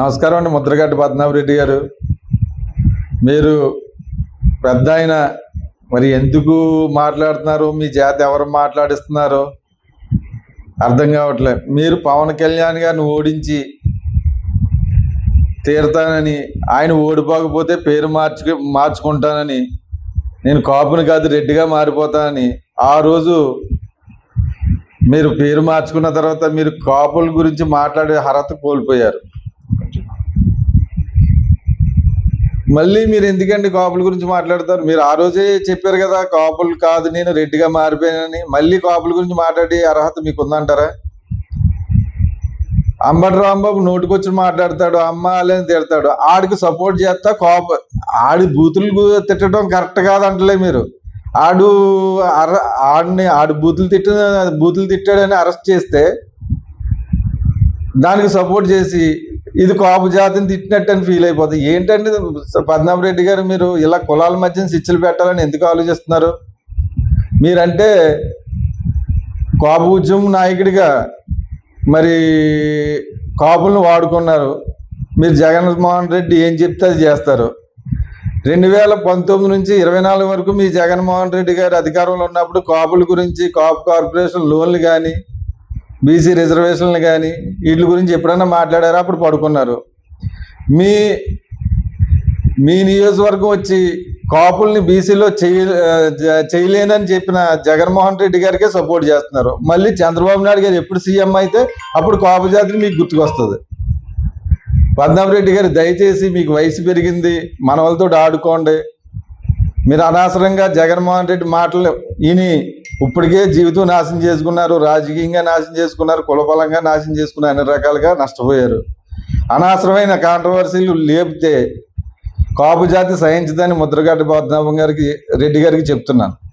నమస్కారం అండి. ముద్రగడ్డ పద్మనాభరెడ్డి గారు, మీరు పెద్ద ఆయన, మరి ఎందుకు మాట్లాడుతున్నారు? మీ చేత ఎవరు మాట్లాడిస్తున్నారు అర్థం కావట్లేదు. మీరు పవన్ కళ్యాణ్ గారిని ఓడించి తీరుతానని, ఆయన ఓడిపోకపోతే పేరు మార్చుకుంటానని, నేను కాపుని కాదు రెడ్డిగా మారిపోతానని ఆ రోజు మీరు పేరు మార్చుకున్న తర్వాత మీరు కాపుల గురించి మాట్లాడే అర్హత కోల్పోయారు. మళ్ళీ మీరు ఎందుకండి కాపుల గురించి మాట్లాడతారు? మీరు ఆ రోజే చెప్పారు కదా, కాపులు కాదు నేను రెడ్డిగా మారిపోయానని. మళ్ళీ కాపుల గురించి మాట్లాడే అర్హత మీకు ఉందంటారా? అంబటి రాంబాబు నోటికొచ్చి మాట్లాడతాడు, అమ్మ అని తిడతాడు, ఆడికి సపోర్ట్ చేస్తా కాపు. ఆడి బూతులు తిట్టడం కరెక్ట్ కాదంటలే మీరు. ఆడి బూతులు తిట్టాడని అరెస్ట్ చేస్తే దానికి సపోర్ట్ చేసి ఇది కాపు జాతిని తిట్టినట్టు అని ఫీల్ అయిపోతుంది. ఏంటంటే పద్మనాభరెడ్డి గారు, మీరు ఇలా కులాల మధ్య చిచ్చులు పెట్టాలని ఎందుకు ఆలోచిస్తున్నారు? మీరంటే కాపు ఉద్యమం నాయకుడిగా మరి కాపులను వాడుకున్నారు. మీరు జగన్మోహన్ రెడ్డి ఏం చెప్తే అది చేస్తారు. 2019 నుంచి 24 వరకు మీ జగన్మోహన్ రెడ్డి గారు అధికారంలో ఉన్నప్పుడు కాపుల గురించి, కాపు కార్పొరేషన్ లోన్లు కానీ, బీసీ రిజర్వేషన్లు కానీ వీటి గురించి ఎప్పుడైనా మాట్లాడారా? అప్పుడు పడుకున్నారు. మీ నియోజకవర్గం వచ్చి కాపుల్ని బీసీలో చేయలేనని చెప్పిన జగన్మోహన్ రెడ్డి గారికే సపోర్ట్ చేస్తున్నారు. మళ్ళీ చంద్రబాబు నాయుడు గారు ఎప్పుడు సీఎం అయితే అప్పుడు కాపు జాతిని మీకు గుర్తుకొస్తుంది. పద్మనాభరెడ్డి గారు, దయచేసి మీకు వయసు పెరిగింది, మనవలతో ఆడుకోండి. మీరు అనవసరంగా జగన్మోహన్ రెడ్డి మాటలు విని ఇప్పటికే జీవితం నాశనం చేసుకున్నారు, రాజకీయంగా నాశనం చేసుకున్నారు, కులపలంగా నాశనం చేసుకున్నారు, అన్ని రకాలుగా నష్టపోయారు. అనవసరమైన కాంట్రవర్సీలు లేపితే కాపు జాతి సహించదని ముద్రగడ్డ పద్మనాభం రెడ్డి గారికి చెప్తున్నాను.